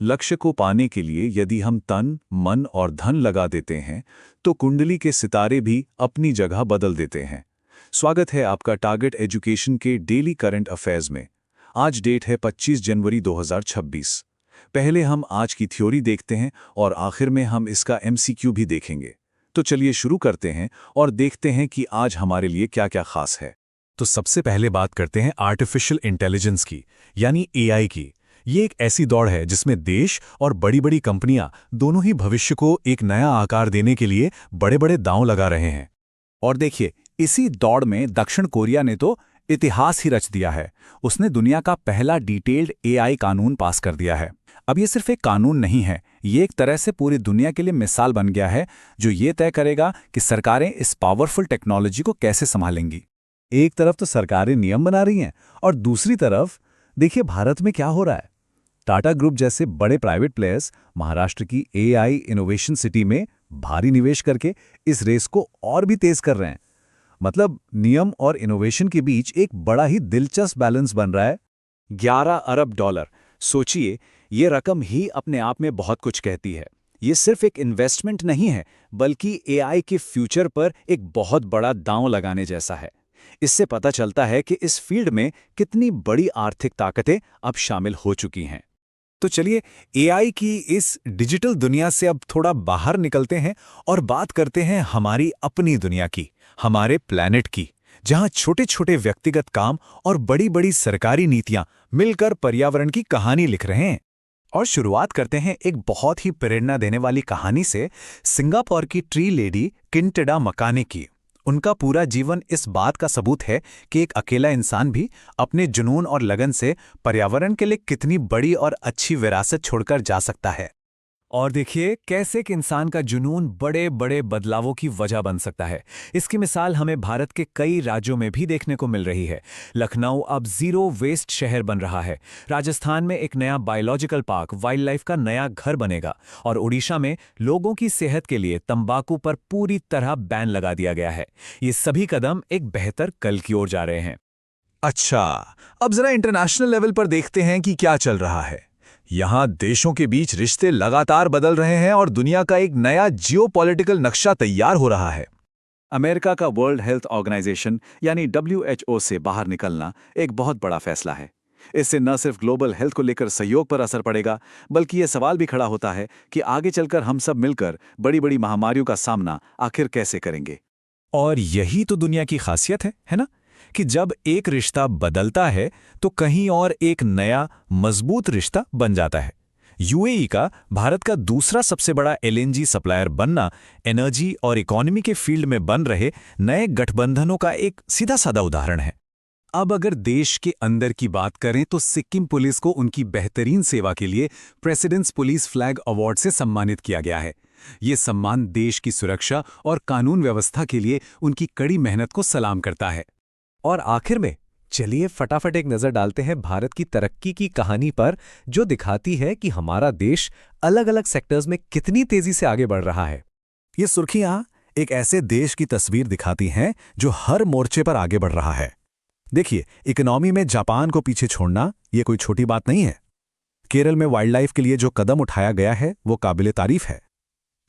लक्ष्य को पाने के लिए यदि हम तन, मन और धन लगा देते हैं, तो कुंडली के सितारे भी अपनी जगह बदल देते हैं। स्वागत है आपका टारगेट एजुकेशन के डेली करंट अफेयर्स में। आज डेट है 25 जनवरी 2026। पहले हम आज की थ्योरी देखते हैं और आखिर में हम इसका एमसीक्यू भी देखेंगे। तो चलिए शुरू करते हैं और देखते हैं कि आज हमारे लिए क्या क्या खास है। तो सबसे पहले बात करते हैं आर्टिफिशियल इंटेलिजेंस की, यानी एआई की। ये एक ऐसी दौड़ है जिसमें देश और बड़ी बड़ी कंपनियां दोनों ही भविष्य को एक नया आकार देने के लिए बड़े बड़े दांव लगा रहे हैं। और देखिए, इसी दौड़ में दक्षिण कोरिया ने तो इतिहास ही रच दिया है। उसने दुनिया का पहला डिटेल्ड एआई कानून पास कर दिया है। अब ये सिर्फ एक कानून नहीं है, ये एक तरह से पूरी दुनिया के लिए मिसाल बन गया है, जो ये तय करेगा कि सरकारें इस पावरफुल टेक्नोलॉजी को कैसे संभालेंगी। एक तरफ तो सरकारें नियम बना रही हैं और दूसरी तरफ देखिए भारत में क्या हो रहा है। टाटा ग्रुप जैसे बड़े प्राइवेट प्लेयर्स महाराष्ट्र की एआई इनोवेशन सिटी में भारी निवेश करके इस रेस को और भी तेज कर रहे हैं। मतलब नियम और इनोवेशन के बीच एक बड़ा ही दिलचस्प बैलेंस बन रहा है। 11 अरब डॉलर, सोचिए, ये रकम ही अपने आप में बहुत कुछ कहती है। ये सिर्फ एक इन्वेस्टमेंट नहीं है, बल्कि एआई के फ्यूचर पर एक बहुत बड़ा दांव लगाने जैसा है। इससे पता चलता है कि इस फील्ड में कितनी बड़ी आर्थिक ताकतें अब शामिल हो चुकी हैं। तो चलिए एआई की इस डिजिटल दुनिया से अब थोड़ा बाहर निकलते हैं और बात करते हैं हमारी अपनी दुनिया की, हमारे प्लैनेट की, जहां छोटे छोटे व्यक्तिगत काम और बड़ी बड़ी सरकारी नीतियां मिलकर पर्यावरण की कहानी लिख रहे हैं। और शुरुआत करते हैं एक बहुत ही प्रेरणा देने वाली कहानी से, सिंगापुर की ट्री लेडी किंटेडा मकाने की। उनका पूरा जीवन इस बात का सबूत है कि एक अकेला इंसान भी अपने जुनून और लगन से पर्यावरण के लिए कितनी बड़ी और अच्छी विरासत छोड़कर जा सकता है। और देखिए कैसे एक इंसान का जुनून बड़े बड़े बदलावों की वजह बन सकता है। इसकी मिसाल हमें भारत के कई राज्यों में भी देखने को मिल रही है। लखनऊ अब जीरो वेस्ट शहर बन रहा है। राजस्थान में एक नया बायोलॉजिकल पार्क, वाइल्ड लाइफ का नया घर बनेगा। और उड़ीसा में लोगों की सेहत के लिए तंबाकू पर पूरी तरह बैन लगा दिया गया है। ये सभी कदम एक बेहतर कल की ओर जा रहे हैं। अच्छा, अब जरा इंटरनेशनल लेवल पर देखते हैं कि क्या चल रहा है। यहां देशों के बीच रिश्ते लगातार बदल रहे हैं और दुनिया का एक नया जियोपॉलिटिकल नक्शा तैयार हो रहा है। अमेरिका का वर्ल्ड हेल्थ ऑर्गेनाइजेशन यानी WHO से बाहर निकलना एक बहुत बड़ा फैसला है। इससे न सिर्फ ग्लोबल हेल्थ को लेकर सहयोग पर असर पड़ेगा, बल्कि यह सवाल भी खड़ा होता है कि आगे चलकर हम सब मिलकर बड़ी बड़ी महामारियों का सामना आखिर कैसे करेंगे। और यही तो दुनिया की खासियत है ना, कि जब एक रिश्ता बदलता है तो कहीं और एक नया मजबूत रिश्ता बन जाता है। यूएई का भारत का दूसरा सबसे बड़ा एलएनजी सप्लायर बनना एनर्जी और इकोनॉमी के फील्ड में बन रहे नए गठबंधनों का एक सीधा साधा उदाहरण है। अब अगर देश के अंदर की बात करें तो सिक्किम पुलिस को उनकी बेहतरीन सेवा के लिए प्रेसिडेंट्स पुलिस फ्लैग अवार्ड से सम्मानित किया गया है। ये सम्मान देश की सुरक्षा और कानून व्यवस्था के लिए उनकी कड़ी मेहनत को सलाम करता है। और आखिर में चलिए फटाफट एक नजर डालते हैं भारत की तरक्की की कहानी पर, जो दिखाती है कि हमारा देश अलग अलग सेक्टर्स में कितनी तेजी से आगे बढ़ रहा है। ये सुर्खियां एक ऐसे देश की तस्वीर दिखाती हैं जो हर मोर्चे पर आगे बढ़ रहा है। देखिए, इकोनॉमी में जापान को पीछे छोड़ना ये कोई छोटी बात नहीं है। केरल में वाइल्ड लाइफ के लिए जो कदम उठाया गया है वो काबिले तारीफ है।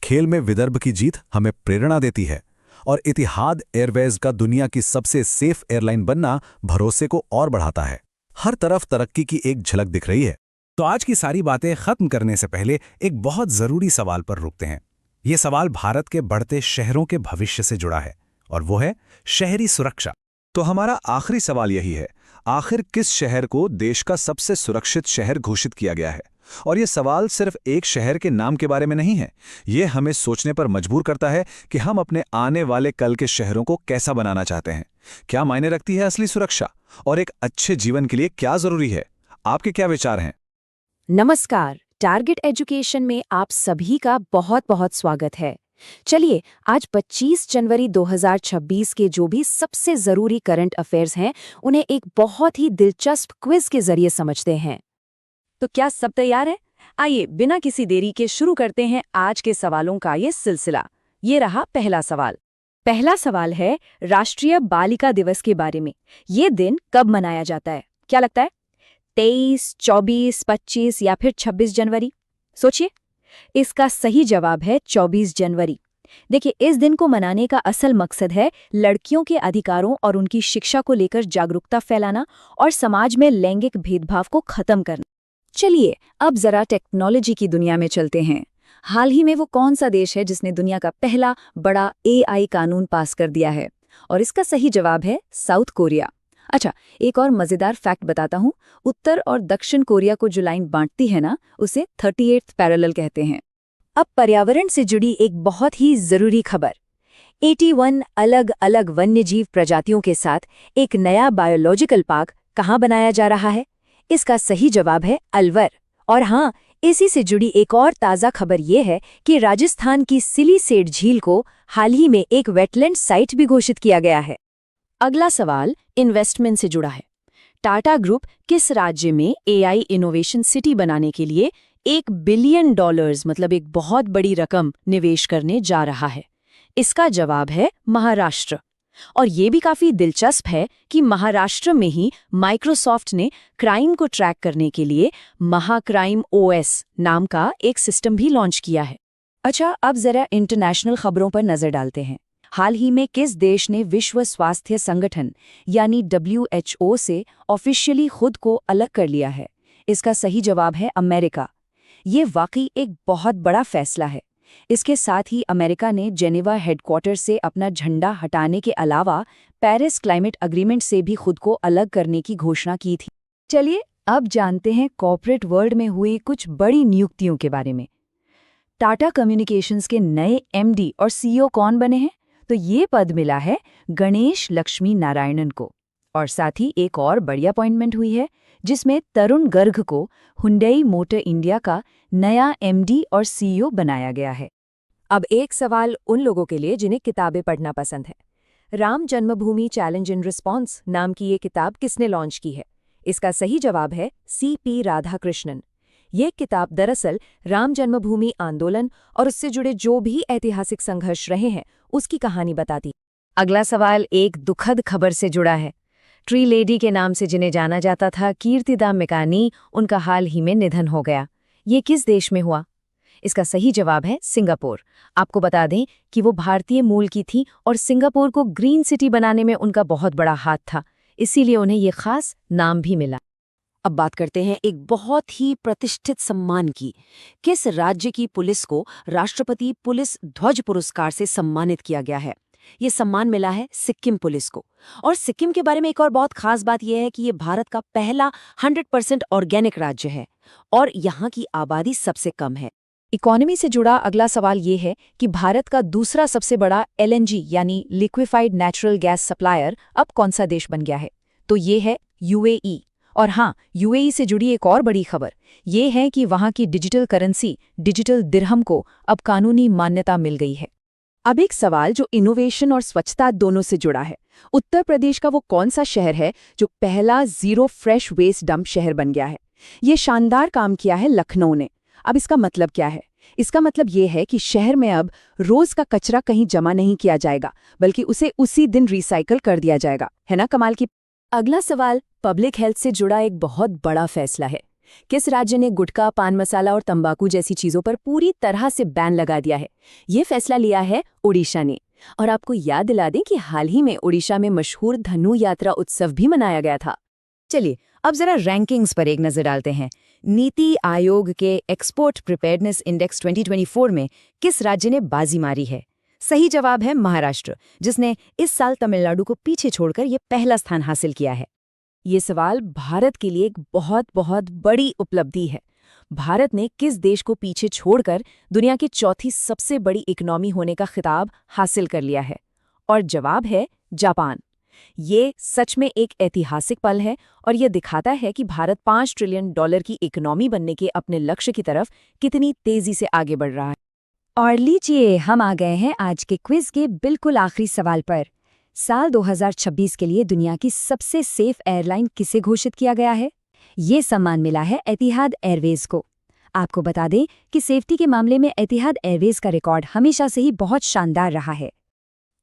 खेल में विदर्भ की जीत हमें प्रेरणा देती है और इतिहाद एयरवेज का दुनिया की सबसे सेफ एयरलाइन बनना भरोसे को और बढ़ाता है। हर तरफ तरक्की की एक झलक दिख रही है। तो आज की सारी बातें खत्म करने से पहले एक बहुत जरूरी सवाल पर रुकते हैं। ये सवाल भारत के बढ़ते शहरों के भविष्य से जुड़ा है और वो है शहरी सुरक्षा। तो हमारा आखिरी सवाल यही है, आखिर किस शहर को देश का सबसे सुरक्षित शहर घोषित किया गया है? और ये सवाल सिर्फ एक शहर के नाम के बारे में नहीं है, ये हमें सोचने पर मजबूर करता है कि हम अपने आने वाले कल के शहरों को कैसा बनाना चाहते हैं। क्या मायने रखती है असली सुरक्षा और एक अच्छे जीवन के लिए क्या जरूरी है? आपके क्या विचार हैं? नमस्कार, टारगेट एजुकेशन में आप सभी का बहुत बहुत स्वागत है। चलिए आज 25 जनवरी 2026 के जो भी सबसे जरूरी करंट अफेयर्स हैं उन्हें एक बहुत ही दिलचस्प क्विज के जरिए समझते हैं। तो क्या सब तैयार है? आइए बिना किसी देरी के शुरू करते हैं आज के सवालों का ये सिलसिला। ये रहा पहला सवाल। पहला सवाल है राष्ट्रीय बालिका दिवस के बारे में। ये दिन कब मनाया जाता है? क्या लगता है? 23, 24, 25 या फिर 26 जनवरी? सोचिए, इसका सही जवाब है 24 जनवरी। देखिए, इस दिन को मनाने का असल मकसद है लड़कियों के अधिकारों और उनकी शिक्षा को लेकर जागरूकता फैलाना और समाज में लैंगिक भेदभाव को खत्म करना। चलिए, अब जरा टेक्नोलॉजी की दुनिया में चलते हैं। हाल ही में वो कौन सा देश है जिसने दुनिया का पहला बड़ा AI कानून पास कर दिया है? और इसका सही जवाब है साउथ कोरिया। अच्छा, एक और मजेदार फैक्ट बताता हूँ। उत्तर और दक्षिण कोरिया को जो लाइन बांटती है ना, उसे 38th पैरेलल कहते हैं। अब पर्यावरण से जुड़ी एक बहुत ही जरूरी खबर। 81 अलग अलग वन्यजीव प्रजातियों के साथ एक नया बायोलॉजिकल पार्क कहाँ बनाया जा रहा है? इसका सही जवाब है अलवर। और हाँ, इसी से जुड़ी एक और ताज़ा खबर ये है कि राजस्थान की सिलीसेट झील को हाल ही में एक वेटलैंड साइट भी घोषित किया गया है। अगला सवाल इन्वेस्टमेंट से जुड़ा है। टाटा ग्रुप किस राज्य में AI इनोवेशन सिटी बनाने के लिए $1 बिलियन मतलब एक बहुत बड़ी रकम निवेश करने जा रहा है? इसका जवाब है महाराष्ट्र। और ये भी काफी दिलचस्प है कि महाराष्ट्र में ही माइक्रोसॉफ्ट ने क्राइम को ट्रैक करने के लिए महाक्राइम OS नाम का एक सिस्टम भी लॉन्च किया है। अच्छा, अब जरा इंटरनेशनल खबरों पर नजर डालते हैं। हाल ही में किस देश ने विश्व स्वास्थ्य संगठन यानी WHO से ऑफिशियली खुद को अलग कर लिया है? इसका सही जवाब है अमेरिका। ये वाकई एक बहुत बड़ा फैसला है। इसके साथ ही अमेरिका ने जेनेवा हेडक्वार्टर से अपना झंडा हटाने के अलावा पेरिस क्लाइमेट अग्रीमेंट से भी खुद को अलग करने की घोषणा की थी। चलिए, अब जानते हैं कॉर्पोरेट वर्ल्ड में हुई कुछ बड़ी नियुक्तियों के बारे में। टाटा कम्युनिकेशंस के नए MD और CEO कौन बने हैं? तो ये पद मिला है गणेश लक्ष्मी नारायणन को। और साथ ही एक और बड़ी अपॉइंटमेंट हुई है जिसमें तरुण गर्ग को हुंडई मोटर इंडिया का नया MD और CEO बनाया गया है। अब एक सवाल उन लोगों के लिए जिन्हें किताबें पढ़ना पसंद है। राम जन्मभूमि चैलेंज इन रिस्पॉन्स नाम की ये किताब किसने लॉन्च की है? इसका सही जवाब है CP राधाकृष्णन। ये किताब दरअसल राम जन्मभूमि आंदोलन और उससे जुड़े जो भी ऐतिहासिक संघर्ष रहे हैं उसकी कहानी बताती। अगला सवाल एक दुखद खबर से जुड़ा है। ट्री लेडी के नाम से जिन्हें जाना जाता था कीर्तिदा मेकानी, उनका हाल ही में निधन हो गया। ये किस देश में हुआ? इसका सही जवाब है सिंगापुर। आपको बता दें कि वो भारतीय मूल की थी और सिंगापुर को ग्रीन सिटी बनाने में उनका बहुत बड़ा हाथ था, इसीलिए उन्हें ये खास नाम भी मिला। अब बात करते हैं एक बहुत ही प्रतिष्ठित सम्मान की। किस राज्य की पुलिस को राष्ट्रपति पुलिस ध्वज पुरस्कार से सम्मानित किया गया है? ये सम्मान मिला है सिक्किम पुलिस को। और सिक्किम के बारे में एक और बहुत खास बात यह है कि ये भारत का पहला 100% ऑर्गेनिक राज्य है और यहाँ की आबादी सबसे कम है। इकोनॉमी से जुड़ा अगला सवाल ये है कि भारत का दूसरा सबसे बड़ा LNG यानी लिक्विफाइड नेचुरल गैस सप्लायर अब कौन सा देश बन गया है? तो ये है UAE। और हाँ, UAE से जुड़ी एक और बड़ी खबर ये है कि वहाँ की डिजिटल करेंसी डिजिटल दिरहम को अब कानूनी मान्यता मिल गई है। अब एक सवाल जो इनोवेशन और स्वच्छता दोनों से जुड़ा है। उत्तर प्रदेश का वो कौन सा शहर है जो पहला जीरो फ्रेश वेस्ट डंप शहर बन गया है? ये शानदार काम किया है लखनऊ ने। अब इसका मतलब क्या है? इसका मतलब ये है कि शहर में अब रोज का कचरा कहीं जमा नहीं किया जाएगा, बल्कि उसे उसी दिन रिसाइकल कर दिया जाएगा। है ना कमाल की? अगला सवाल पब्लिक हेल्थ से जुड़ा एक बहुत बड़ा फैसला है। किस राज्य ने गुटखा, पान मसाला और तंबाकू जैसी चीजों पर पूरी तरह से बैन लगा दिया है? ये फैसला लिया है ओडिशा ने। और आपको याद दिला दें कि हाल ही में ओडिशा में मशहूर धनु यात्रा उत्सव भी मनाया गया था। चलिए, अब जरा रैंकिंग्स पर एक नजर डालते हैं। नीति आयोग के एक्सपोर्ट प्रिपेयर्डनेस इंडेक्स 2024 में किस राज्य ने बाजी मारी है? सही जवाब है महाराष्ट्र, जिसने इस साल तमिलनाडु को पीछे छोड़कर ये पहला स्थान हासिल किया है। ये सवाल भारत के लिए एक बहुत बहुत बड़ी उपलब्धि है। भारत ने किस देश को पीछे छोड़कर दुनिया की चौथी सबसे बड़ी इकोनॉमी होने का खिताब हासिल कर लिया है? और जवाब है जापान। ये सच में एक ऐतिहासिक पल है और ये दिखाता है कि भारत $5 ट्रिलियन की इकोनॉमी बनने के अपने लक्ष्य की तरफ कितनी तेजी से आगे बढ़ रहा है। और लीजिए, हम आ गए हैं आज के क्विज के बिल्कुल आखिरी सवाल पर। साल 2026 के लिए दुनिया की सबसे सेफ एयरलाइन किसे घोषित किया गया है? ये सम्मान मिला है एतिहाद एयरवेज को। आपको बता दें कि सेफ्टी के मामले में एतिहाद एयरवेज का रिकॉर्ड हमेशा से ही बहुत शानदार रहा है।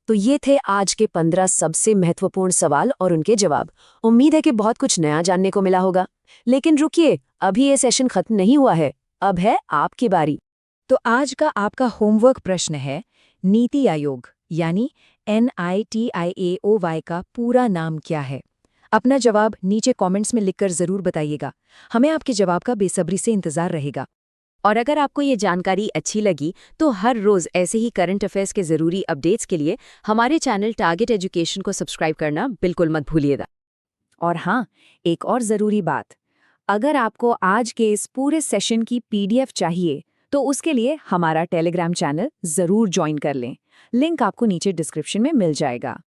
तो ये थे आज के 15 सबसे महत्वपूर्ण सवाल और उनके जवाब। उम्मीद है कि बहुत कुछ नया जानने को मिला होगा। लेकिन रुकिए, अभी ये सेशन खत्म नहीं हुआ है। अब है आपकी बारी। तो आज का आपका होमवर्क प्रश्न है, नीति आयोग यानी NITIAOY का पूरा नाम क्या है? अपना जवाब नीचे कमेंट्स में लिखकर जरूर बताइएगा। हमें आपके जवाब का बेसब्री से इंतजार रहेगा। और अगर आपको ये जानकारी अच्छी लगी तो हर रोज ऐसे ही करंट अफेयर्स के जरूरी अपडेट्स के लिए हमारे चैनल टारगेट एजुकेशन को सब्सक्राइब करना बिल्कुल मत भूलिएगा। और हाँ, एक और जरूरी बात, अगर आपको आज के इस पूरे सेशन की PDF चाहिए तो उसके लिए हमारा टेलीग्राम चैनल जरूर ज्वाइन कर लें। लिंक आपको नीचे डिस्क्रिप्शन में मिल जाएगा।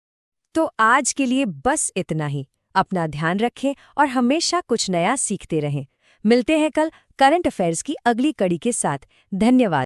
तो आज के लिए बस इतना ही। अपना ध्यान रखें और हमेशा कुछ नया सीखते रहें। मिलते हैं कल करंट अफेयर्स की अगली कड़ी के साथ। धन्यवाद।